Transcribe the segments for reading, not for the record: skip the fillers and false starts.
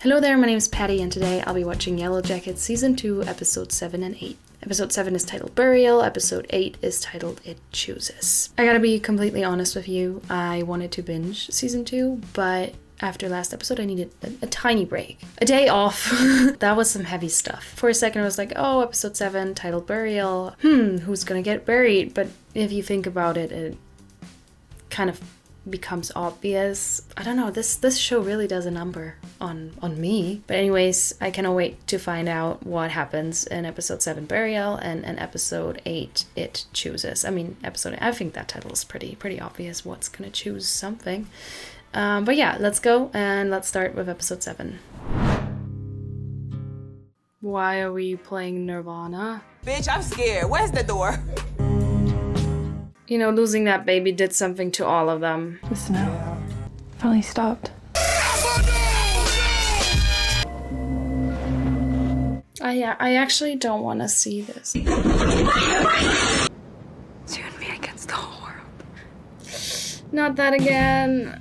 Hello there, my name is Patty, and today I'll be watching YELLOWJACKETS Season 2, Episodes 7 and 8. Episode 7 is titled Burial, Episode 8 is titled It Chooses. I gotta be completely honest with you, I wanted to binge Season 2, but after last episode I needed a tiny break. A day off. That was some heavy stuff. For a second I was like, oh, Episode 7, titled Burial. Who's gonna get buried? But if you think about it, it kind of becomes obvious. I don't know, this show really does a number on me. But anyways, I cannot wait to find out what happens in episode 7 Burial and episode 8 It Chooses. I mean, I think that title is pretty obvious what's gonna choose something. But yeah, let's go and let's start with episode 7. Why are we playing Nirvana? Bitch, I'm scared. Where's the door? You know, losing that baby did something to all of them. The snow finally stopped. I actually don't want to see this. It's you and me against the whole world. Not that again.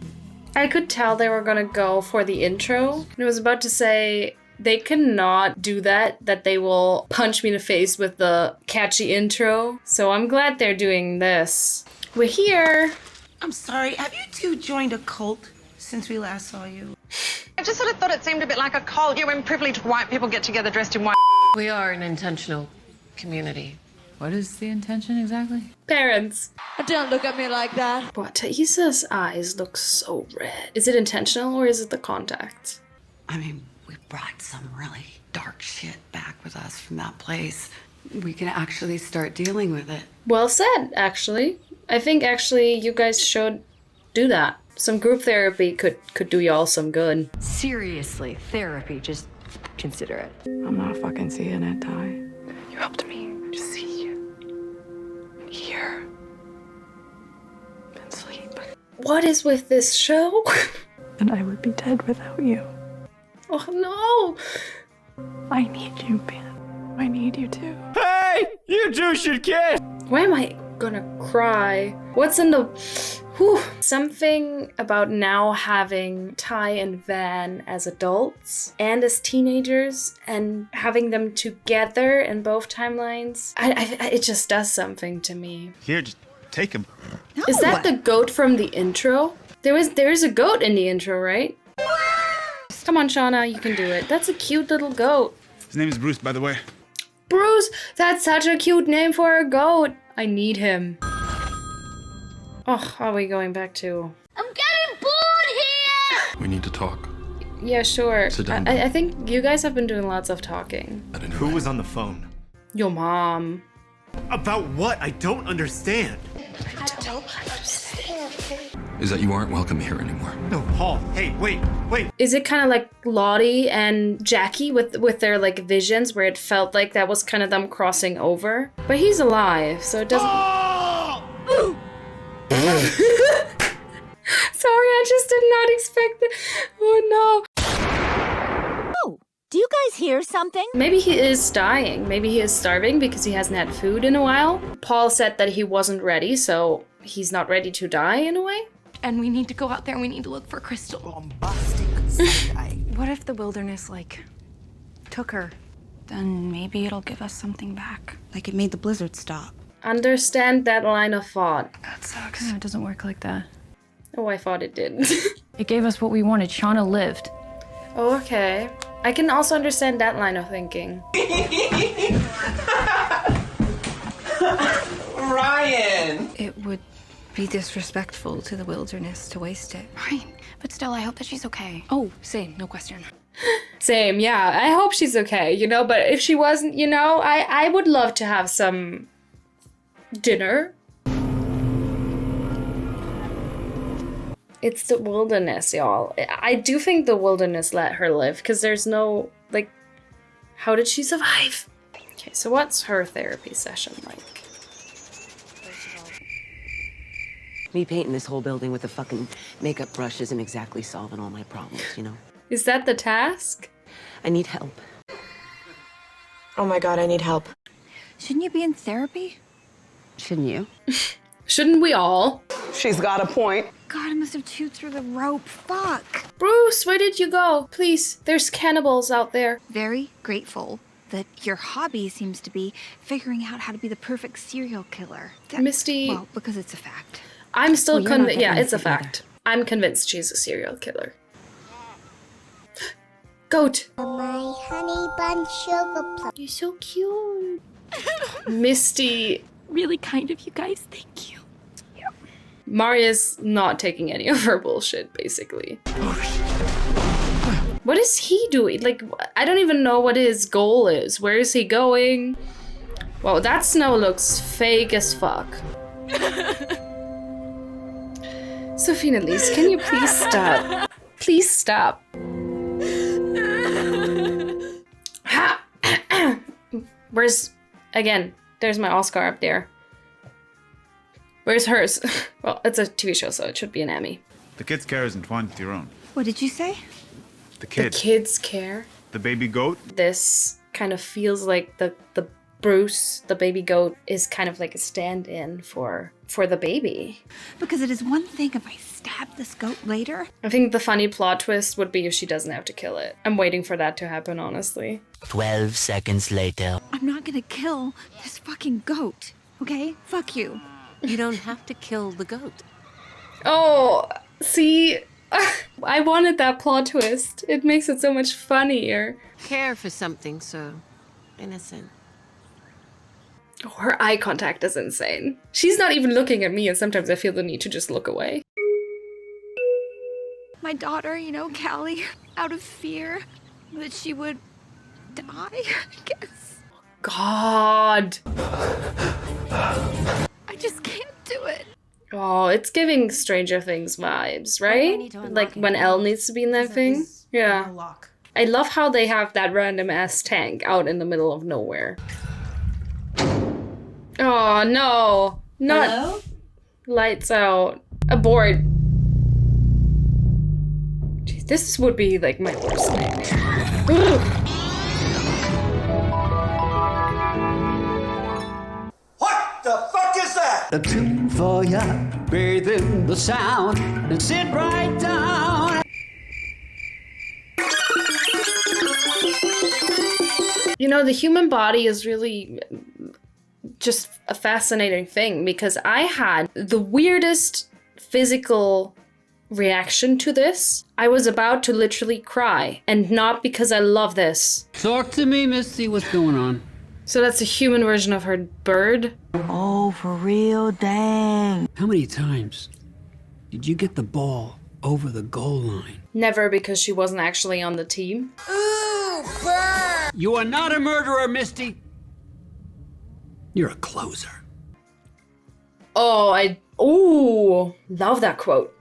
I could tell they were gonna go for the intro. And I was about to say, they cannot do that they will punch me in the face with the catchy intro. So I'm glad they're doing this. We're here. I'm sorry, have you two joined a cult since we last saw you? I just sort of thought it seemed a bit like a cult. You know, when privileged white people get together dressed in white. We are an intentional community. What is the intention exactly? Parents. Don't look at me like that. Wow, Taisa's eyes look so red. Is it intentional or is it the contact? I mean, we brought some really dark shit back with us from that place. We can actually start dealing with it. Well said, actually. I think actually you guys should do that. Some group therapy could do y'all some good. Seriously, therapy, just consider it. I'm not fucking seeing it, Ty. You helped me to see and hear and sleep. What is with this show? And I would be dead without you. Oh no! I need you, Ben. I need you too. Hey! You two should kiss! Why am I gonna cry? What's in the... Whew. Something about now having Ty and Van as adults and as teenagers and having them together in both timelines. It just does something to me. Here, just take him. No. Is that the goat from the intro? There is a goat in the intro, right? Come on, Shauna, you can do it. That's a cute little goat. His name is Bruce, by the way. Bruce! That's such a cute name for a goat. I need him. Oh, are we going back to... I'm getting bored here! We need to talk. Yeah, sure. Sit down. I think you guys have been doing lots of talking. Who was on the phone? Your mom. About what? I don't understand. Is that you aren't welcome here anymore. No, Paul. Hey, wait. Is it kind of like Lottie and Jackie with their like visions where it felt like that was kind of them crossing over? But he's alive, so it doesn't... Oh! Sorry, I just did not expect it. Oh no. Oh, do you guys hear something? Maybe he is dying. Maybe he is starving because he hasn't had food in a while. Paul said that he wasn't ready, so he's not ready to die in a way. And we need to go out there and we need to look for Crystal. Bombastic side. What if the wilderness, took her? Then maybe it'll give us something back. Like it made the blizzard stop. Understand that line of thought. That sucks. No, it doesn't work like that. Oh, I thought it did. It gave us what we wanted. Shauna lived. Oh, okay. I can also understand that line of thinking. Ryan! It would be disrespectful to the wilderness to waste it. Right. But still, I hope that she's okay. Oh, same. No question. Same, yeah. I hope she's okay, but if she wasn't, I would love to have some dinner. It's the wilderness, y'all. I do think the wilderness let her live because there's no, how did she survive? Okay, so what's her therapy session like? Me painting this whole building with a fucking makeup brush isn't exactly solving all my problems, Is that the task? I need help. Oh my god, I need help. Shouldn't you be in therapy? Shouldn't you? Shouldn't we all? She's got a point. God, I must have chewed through the rope. Fuck. Bruce, where did you go? Please, there's cannibals out there. Very grateful that your hobby seems to be figuring out how to be the perfect serial killer. Misty. Well, because it's a fact. I'm still Well, you're not convinced. Yeah, getting it's a this either. fact. I'm convinced she's a serial killer. Goat. My honey bun sugar plum. You're so cute. Misty. Really kind of you guys. Thank you. Maria's not taking any of her bullshit, basically. What is he doing? Like, I don't even know what his goal is. Where is he going? Well, that snow looks fake as fuck. Sophie and Elise, can you please stop? Please stop. Where's, again, there's my Oscar up there. Where's hers? Well, it's a TV show, so it should be an Emmy. The kid's care is entwined with your own. What did you say? The kid. The kids care. The baby goat. This kind of feels like the Bruce, the baby goat, is kind of like a stand-in for the baby. Because it is one thing if I stab this goat later. I think the funny plot twist would be if she doesn't have to kill it. I'm waiting for that to happen, honestly. 12 seconds later. I'm not gonna kill this fucking goat, okay? Fuck you. You don't have to kill the goat. Oh, see? I wanted that plot twist. It makes it so much funnier. Care for something so innocent. Oh, her eye contact is insane. She's not even looking at me, and sometimes I feel the need to just look away. My daughter, you know, Callie, out of fear that she would die, I guess. God. I just can't do it. Oh, it's giving Stranger Things vibes, right? Like when Elle needs to be in that thing. Yeah. I love how they have that random ass tank out in the middle of nowhere. Oh no, not Hello? Lights out. Abort. Jeez, this would be like my worst nightmare. Ugh. What the fuck is that? A tune for ya, bathe in the sound, and sit right down. You know, the human body is really just a fascinating thing because I had the weirdest physical reaction to this. I was about to literally cry, and not because I love this. Talk to me, Misty. What's going on? So that's a human version of her bird. Oh, for real? Dang. How many times did you get the ball over the goal line? Never, because she wasn't actually on the team. Ooh, burn. You are not a murderer, Misty. You're a closer. Oh, love that quote.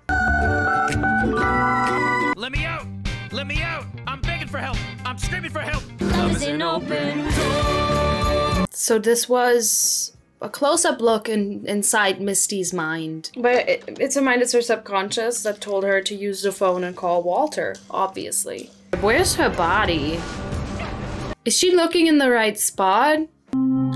Let me out! Let me out! I'm begging for help! I'm screaming for help! Love is an open So this was a close-up look inside Misty's mind. But it's a mind, it's her subconscious that told her to use the phone and call Walter, obviously. Where's her body? Is she looking in the right spot?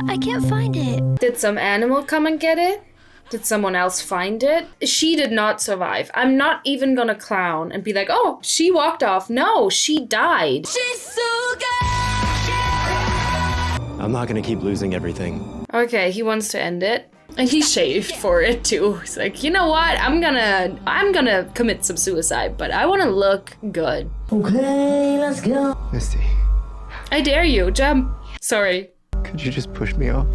I can't find it. Did some animal come and get it? Did someone else find it? She did not survive. I'm not even gonna clown and be like, oh, she walked off. No, she died. She's so good. I'm not gonna keep losing everything. Okay, he wants to end it. And he shaved for it too. He's like, you know what? I'm gonna commit some suicide, but I wanna look good. Okay, let's go. Misty, I dare you, jump. Sorry. could you just push me off?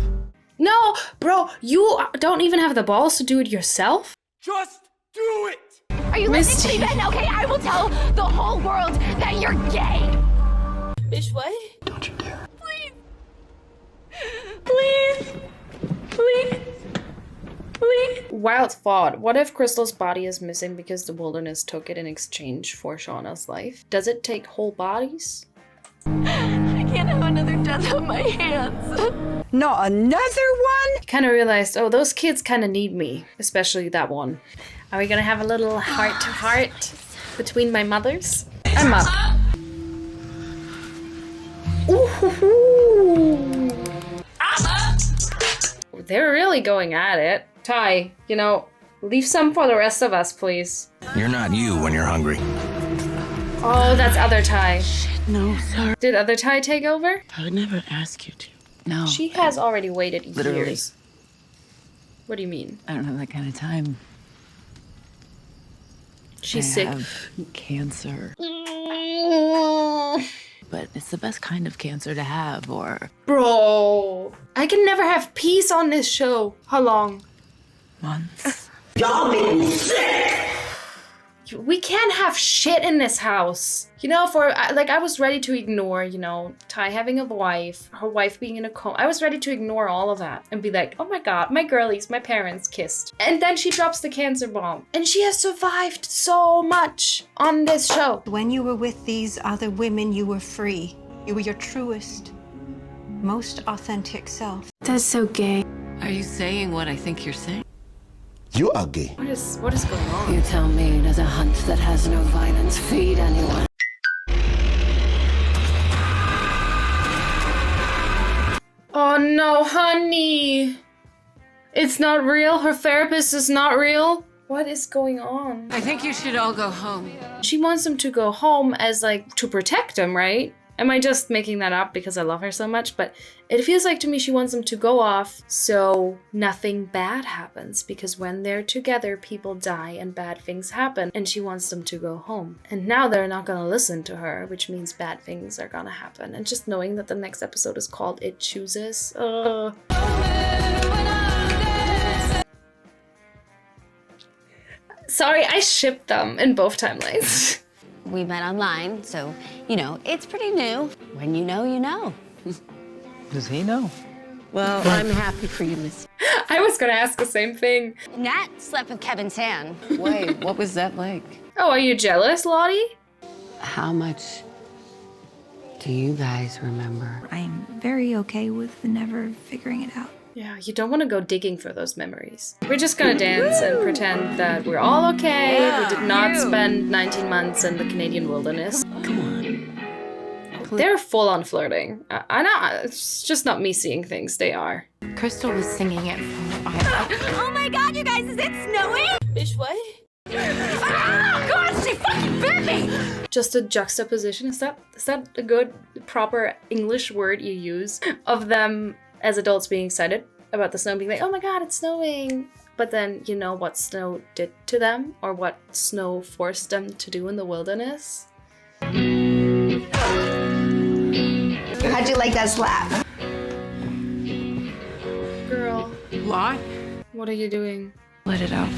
No, bro, you don't even have the balls to do it yourself? Just do it! Are you listening to me, Ben? Okay, I will tell the whole world that you're gay. Bitch, what? Don't you dare. Please. Please. Please. Please. Wild thought. What if Crystal's body is missing because the wilderness took it in exchange for Shauna's life? Does it take whole bodies? I can't have another death on my hands. No, another one? Kind of realized, oh, those kids kind of need me, especially that one. Are we gonna have a little heart-to-heart between my mothers? I'm up. Ooh. They're really going at it. Ty, you know, leave some for the rest of us, please. You're not you when you're hungry. Oh, that's other Ty. No, sir. Did other Ty take over? I would never ask you to. No. She has already waited Literally. years. What do you mean? I don't have that kind of time. She's I sick. have cancer. But it's the best kind of cancer to have, or... Bro, I can never have peace on this show. How long? months. Y'all make me sick! We can't have shit in this house. You know, I was ready to ignore, you know, Ty having a wife, her wife being in a coma. I was ready to ignore all of that and be like, oh my god, my girlies, my parents kissed. And then she drops the cancer bomb. And she has survived so much on this show. When you were with these other women, you were free. You were your truest, most authentic self. That's so gay. Are you saying what I think you're saying? You are gay. What is going on? You tell me, does a hunt that has no violence feed anyone? Oh no, honey. It's not real? Her therapist is not real? What is going on? I think you should all go home. She wants him to go home as like to protect him, right? Am I just making that up because I love her so much? But it feels like to me she wants him to go off so nothing bad happens, because when they're together, people die and bad things happen, and she wants them to go home. And now they're not gonna listen to her, which means bad things are gonna happen. And just knowing that the next episode is called It Chooses. Sorry, I shipped them in both timelines. We met online, so, you know, it's pretty new. When you know, you know. Does he know? Well, I'm happy for you, Miss. I was gonna ask the same thing. Nat slept with Kevin Tan. Wait, what was that like? Oh, are you jealous, Lottie? How much do you guys remember? I'm very okay with never figuring it out. Yeah, you don't want to go digging for those memories. We're just gonna dance and pretend that we're all okay. We did not spend 19 months in the Canadian wilderness. Come on. They're full on flirting. I know, it's just not me seeing things, they are. Crystal was singing it from Oh my god, you guys, is it snowing? Bitch, what? Ah, god, she fucking bit me! Just a juxtaposition, is that a good, proper English word you use of them as adults being excited about the snow, being like, oh my god, it's snowing. But then you know what snow did to them, or what snow forced them to do in the wilderness? How'd you like that slap? Girl. What? What are you doing? Let it out.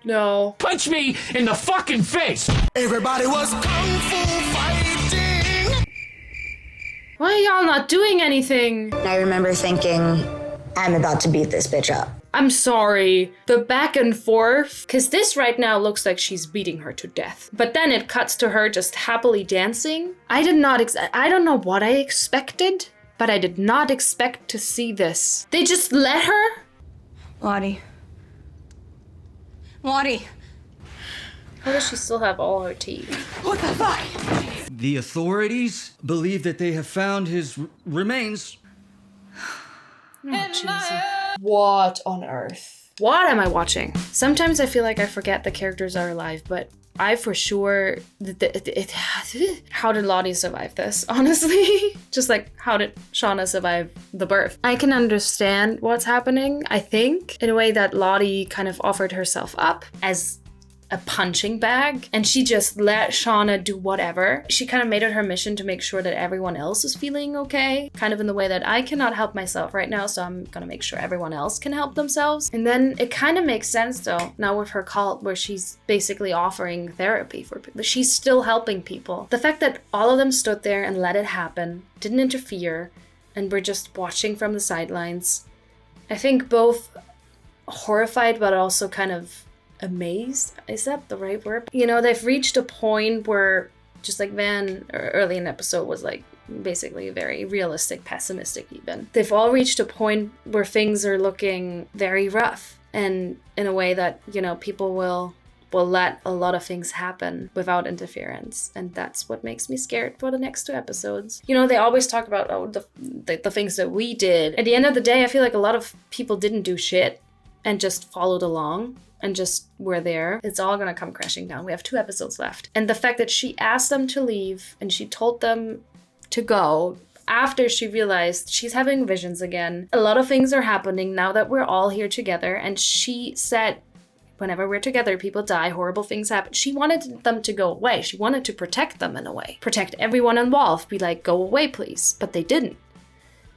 No. Punch me in the fucking face! Everybody was kung fu fighting. Why are y'all not doing anything? I remember thinking, I'm about to beat this bitch up. I'm sorry. The back and forth, because this right now looks like she's beating her to death. But then it cuts to her just happily dancing. I don't know what I expected, but I did not expect to see this. They just let her? Lottie. Lottie. How does she still have all her teeth? What the fuck? The authorities believe that they have found his remains. Oh, Jesus. What on earth? What am I watching? Sometimes I feel like I forget the characters are alive, but I for sure... How did Lottie survive this, honestly? Just like, how did Shauna survive the birth? I can understand what's happening, I think, in a way that Lottie kind of offered herself up as a punching bag, and she just let Shauna do whatever. She kind of made it her mission to make sure that everyone else is feeling okay, kind of in the way that I cannot help myself right now, so I'm gonna make sure everyone else can help themselves. And then it kind of makes sense though, now with her cult, where she's basically offering therapy for people. She's still helping people. The fact that all of them stood there and let it happen, didn't interfere, and were just watching from the sidelines, I think both horrified but also kind of amazed, is that the right word? You know, they've reached a point where, just like Van early in the episode was like basically very realistic, pessimistic even. They've all reached a point where things are looking very rough, and in a way that, you know, people will will let a lot of things happen without interference. And that's what makes me scared for the next 2 episodes. You know, they always talk about the things that we did. At the end of the day, I feel like a lot of people didn't do shit and just followed along and just were there. It's all gonna come crashing down. We have 2 episodes left. And the fact that she asked them to leave and she told them to go after she realized she's having visions again. A lot of things are happening now that we're all here together. And she said, whenever we're together, people die, horrible things happen. She wanted them to go away. She wanted to protect them in a way. Protect everyone involved. Be like, go away, please. But they didn't.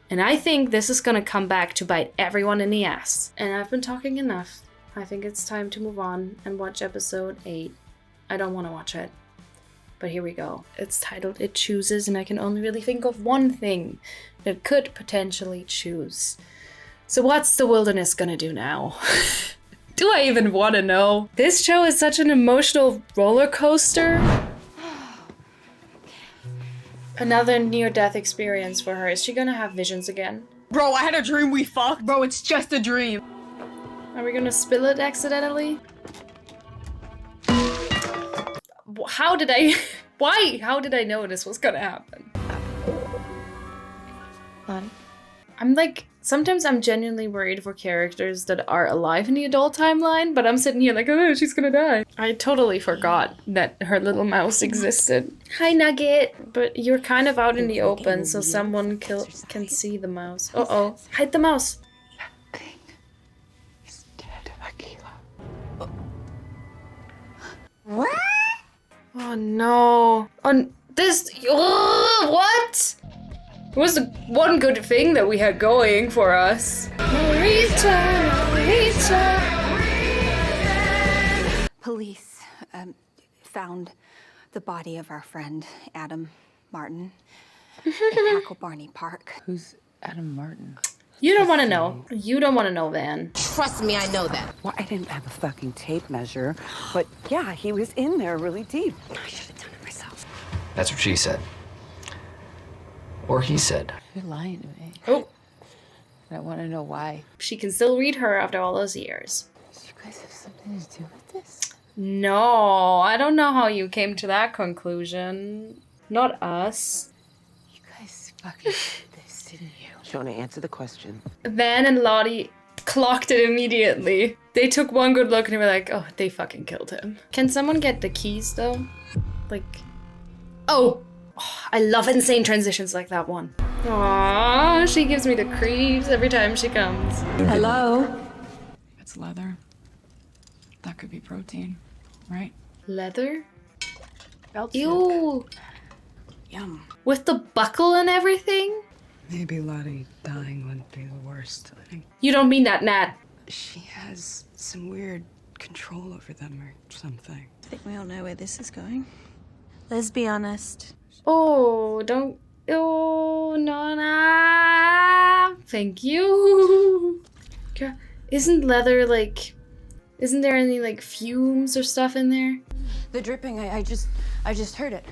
And I think this is gonna come back to bite everyone in the ass. And I've been talking enough. I think it's time to move on and watch episode 8. I don't want to watch it. But here we go. It's titled It Chooses, and I can only really think of one thing that could potentially choose. So what's the wilderness gonna do now? Do I even want to know? This show is such an emotional roller coaster. Another near-death experience for her. Is she gonna have visions again? Bro, I had a dream we fucked. Bro, it's just a dream. Are we gonna spill it accidentally? How did I... Why? How did I know this was gonna happen? I'm like... Sometimes I'm genuinely worried for characters that are alive in the adult timeline, but I'm sitting here like, oh, she's gonna die. I totally forgot that her little mouse existed. Hi, Nugget! But you're kind of out in the open, so someone can see the mouse. Uh-oh. Hide the mouse! That thing is dead, Akila. What? Oh no. On this... Oh, what? It was the one good thing that we had going for us. Police found the body of our friend, Adam Martin, in Hackle Barney Park. Who's Adam Martin? You don't want to know. You don't want to know, Van. Trust me, I know that. Well, I didn't have a fucking tape measure, but yeah, he was in there really deep. I should have done it myself. That's what she said. Or he said. You're lying to me. Oh. I want to know why. She can still read her after all those years. Do you guys have something to do with this? No, I don't know how you came to that conclusion. Not us. You guys fucking did this, didn't you? Shona, answer the question. Van and Lottie clocked it immediately. They took one good look and they were like, oh, they fucking killed him. Can someone get the keys though? Like, oh, I love insane transitions like that one. Aww, she gives me the creeps every time she comes. Hello? It's leather. That could be protein, right? Leather? Belt Ew. Yum. With the buckle and everything? Maybe Lottie dying wouldn't be the worst. I think You don't mean that, Nat. she has some weird control over them or something. I think we all know where this is going. Let's be honest. Oh, don't. Oh, no, nah. Thank you. Isn't leather like. Isn't there any like fumes or stuff in there? The dripping, I just heard it.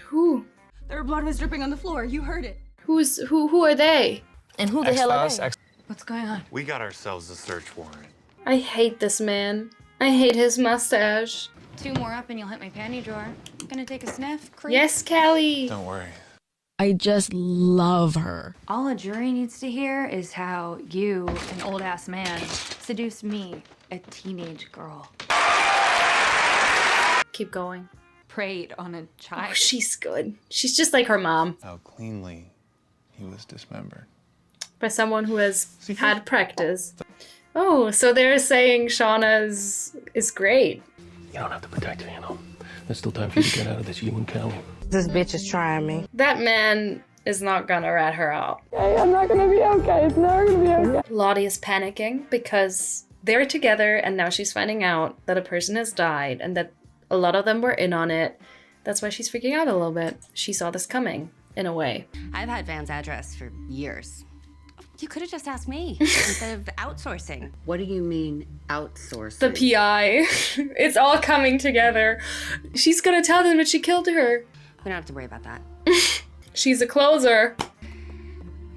Who? Their blood was dripping on the floor. You heard it. Who are they? And who the hell are they? What's going on? We got ourselves a search warrant. I hate this man. I hate his mustache. 2 more up and you'll hit my panty drawer. Gonna take a sniff, creep? Yes, Callie. Don't worry. I just love her. All a jury needs to hear is how you, an old-ass man, seduced me, a teenage girl. Keep going. Preyed on a child. Oh, she's good. She's just like her mom. How cleanly he was dismembered. By someone who has had practice. Oh, so they're saying Shauna is great. You don't have to protect her, you know. There's still time for you to get out of this, you and Callie. This bitch is trying me. That man is not gonna rat her out. Hey, I'm not gonna be okay. It's not gonna be okay. Lottie is panicking because they're together and now she's finding out that a person has died and that a lot of them were in on it. That's why she's freaking out a little bit. She saw this coming, in a way. I've had Van's address for years. You could have just asked me instead of outsourcing. What do you mean outsourcing? The PI. It's all coming together. She's gonna tell them that she killed her. We don't have to worry about that. She's a closer.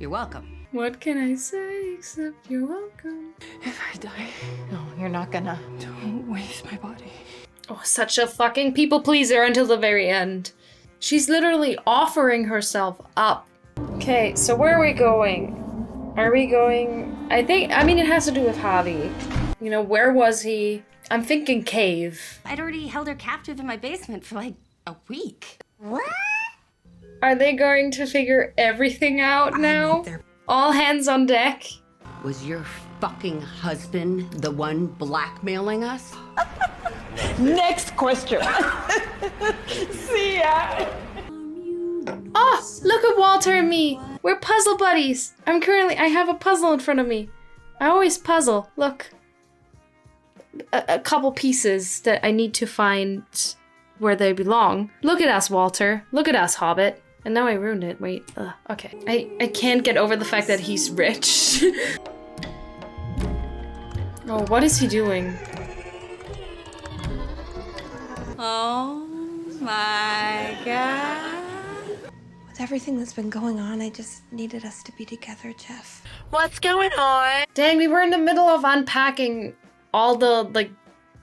You're welcome. What can I say except you're welcome? If I die, no, you're not gonna. Don't waste my body. Oh, such a fucking people pleaser until the very end. She's literally offering herself up. Okay, so where are we going? Are we going... I mean, it has to do with Javi. You know, where was he? I'm thinking cave. I'd already held her captive in my basement for like a week. What? Are they going to figure everything out now? All hands on deck? Was your fucking husband the one blackmailing us? Next question. See ya. Oh, look at Walter and me. We're puzzle buddies. I have a puzzle in front of me. I always puzzle. Look. A couple pieces that I need to find where they belong. Look at us, Walter. Look at us, Hobbit. And now I ruined it. Wait. Okay. I can't get over the fact that he's rich. Oh, what is he doing? Oh my god. With everything that's been going on, I just needed us to be together, Jeff. What's going on? Dang, we were in the middle of unpacking all the, like,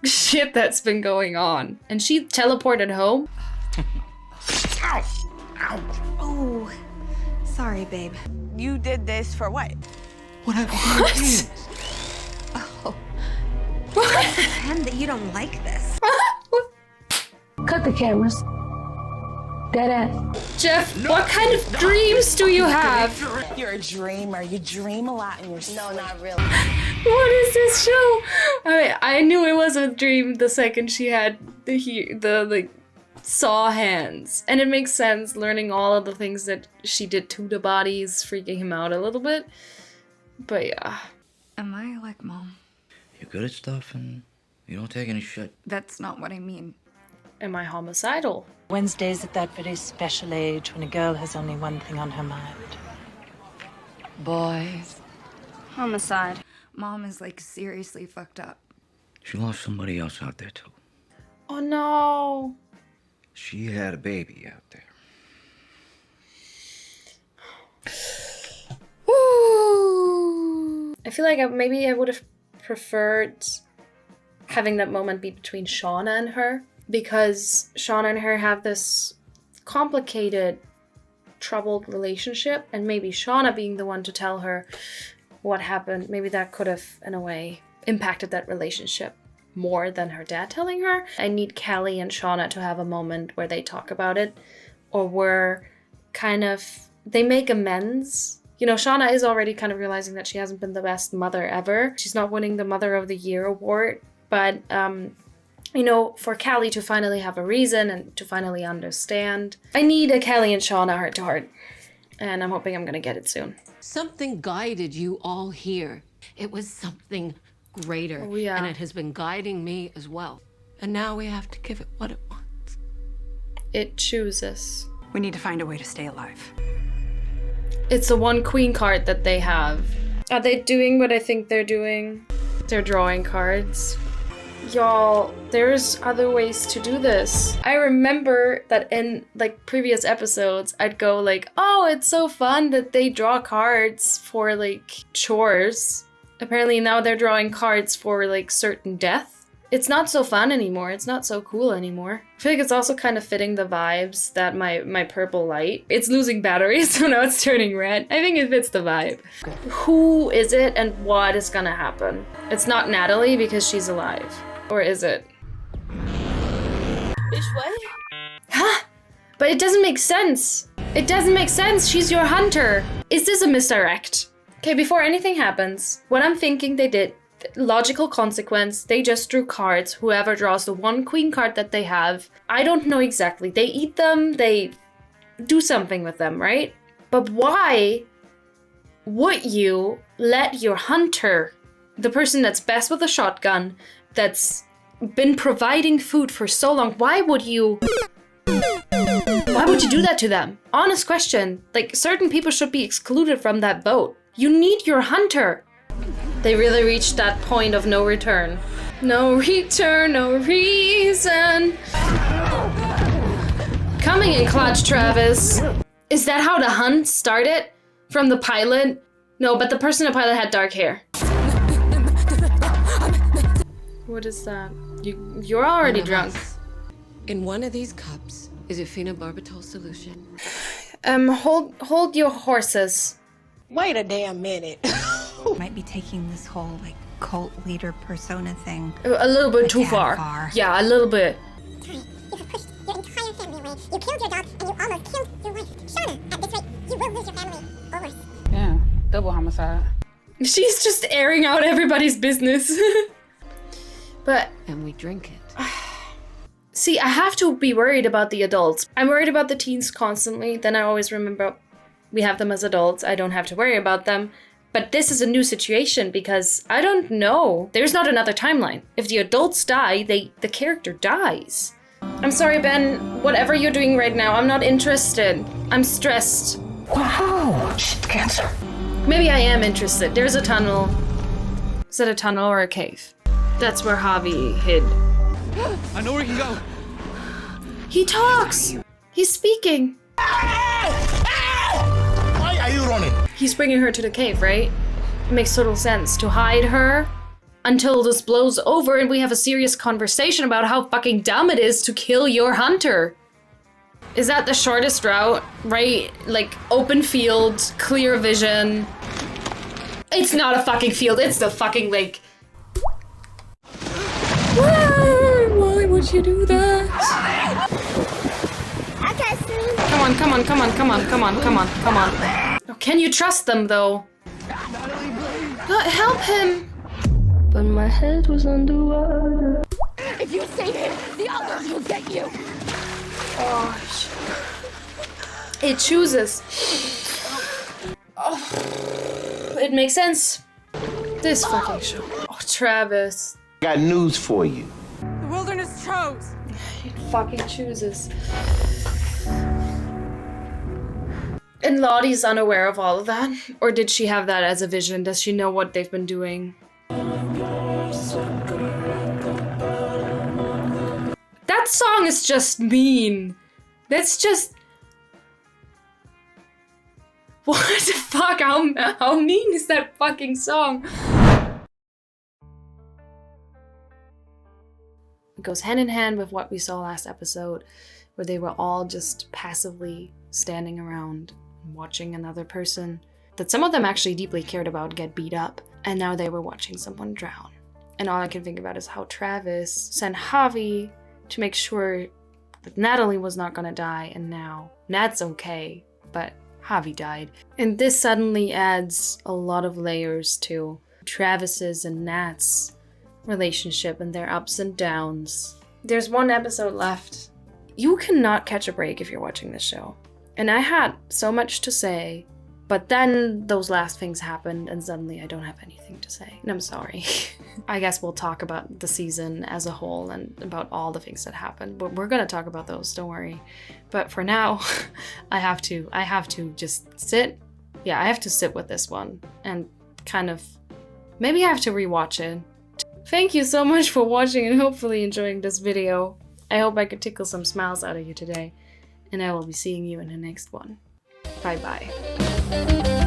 shit that's been going on. And she teleported home. Ow! Ow! Oh, sorry, babe. You did this for what? What happened to your kids? Oh. What? Pretend that you don't like this. Cut the cameras. Dead ass. Jeff, what kind of dreams do you have? You're a dreamer. You dream a lot in your sleep. No, not really. What is this show? I knew it was a dream the second she had the like saw hands, and it makes sense. Learning all of the things that she did to the bodies, freaking him out a little bit. But yeah. Am I like Mom? You're good at stuff and you don't take any shit. That's not what I mean. Am I homicidal? Wednesday's at that very special age when a girl has only one thing on her mind. Boys. Homicide. Mom is like seriously fucked up. She lost somebody else out there too. Oh no. She had a baby out there. Ooh. I feel like maybe I would have preferred having that moment be between Shauna and her, because Shauna and her have this complicated, troubled relationship, and maybe Shauna being the one to tell her what happened, maybe that could have, in a way, impacted that relationship more than her dad telling her. I need Callie and Shauna to have a moment where they talk about it, or where kind of they make amends. You know, Shauna is already kind of realizing that she hasn't been the best mother ever. She's not winning the Mother of the Year award, but you know, for Callie to finally have a reason and to finally understand, I need a Callie and Shauna heart-to-heart, and I'm hoping I'm gonna get it soon. Something guided you all here. It was something greater, oh, yeah. And it has been guiding me as well. And now we have to give it what it wants. It chooses. We need to find a way to stay alive. It's the one queen card that they have. Are they doing what I think they're doing? They're drawing cards. Y'all, there's other ways to do this. I remember that in like previous episodes, I'd go like, oh, it's so fun that they draw cards for like chores. Apparently now they're drawing cards for like certain death. It's not so fun anymore. It's not so cool anymore. I feel like it's also kind of fitting the vibes that my purple light, it's losing batteries, so now it's turning red. I think it fits the vibe. Who is it and what is gonna happen? It's not Natalie because she's alive. Or is it? Bitch, what? Huh? But it doesn't make sense. It doesn't make sense. She's your hunter. Is this a misdirect? Okay, before anything happens, what I'm thinking they did, logical consequence, they just drew cards. Whoever draws the one queen card that they have, I don't know exactly. They eat them, they do something with them, right? But why would you let your hunter, the person that's best with a shotgun, that's been providing food for so long, why would you do that to them? Honest question. Like, certain people should be excluded from that boat. You need your hunter. They really reached that point of no return. No return, no reason. Coming in clutch, Travis. Is that how the hunt started? From the pilot? No, but the person in the pilot had dark hair. What is that? You're already drunk. In one of these cups is a phenobarbital solution. Hold your horses. Wait a damn minute. Might be taking this whole like cult leader persona thing A little bit too far. Yeah, a little bit. You have pushed your entire family away. You killed your dog and you almost killed your wife. Shauna, at this rate, you will lose your family. Or worse. Yeah, double homicide. She's just airing out everybody's business. And we drink it. See, I have to be worried about the adults. I'm worried about the teens constantly. Then I always remember we have them as adults. I don't have to worry about them. But this is a new situation because I don't know. There's not another timeline. If the adults die, the character dies. I'm sorry, Ben. Whatever you're doing right now, I'm not interested. I'm stressed. Wow, cancer. Maybe I am interested. There's a tunnel. Is it a tunnel or a cave? That's where Javi hid. I know where you can go. He talks. He's speaking. Why are you running? He's bringing her to the cave, right? It makes total sense to hide her until this blows over and we have a serious conversation about how fucking dumb it is to kill your hunter. Is that the shortest route, right? Like open field, clear vision. It's not a fucking field, it's the fucking lake. Why would you do that? Come on, come on, come on, come on, come on, come on, come on. Oh, can you trust them though? Help him! But my head was underwater. If you save him, the others will get you. Oh, it chooses. Oh, it makes sense. This fucking show. Oh, Travis. Got news for you. The wilderness chose. It fucking chooses. And Lottie's unaware of all of that? Or did she have that as a vision? Does she know what they've been doing? That song is just mean. That's just... What the fuck? How mean is that fucking song? It goes hand in hand with what we saw last episode, where they were all just passively standing around watching another person that some of them actually deeply cared about get beat up, and now they were watching someone drown. And all I can think about is how Travis sent Javi to make sure that Natalie was not gonna die, and now Nat's okay, but Javi died. And this suddenly adds a lot of layers to Travis's and Nat's relationship and their ups and downs. There's one episode left. You cannot catch a break if you're watching this show. And I had so much to say, but then those last things happened and suddenly I don't have anything to say. And I'm sorry. I guess we'll talk about the season as a whole and about all the things that happened. But we're gonna talk about those, don't worry. But for now, I have to just sit. Yeah, I have to sit with this one and kind of, maybe I have to rewatch it. Thank you so much for watching and hopefully enjoying this video. I hope I could tickle some smiles out of you today. And I will be seeing you in the next one. Bye bye.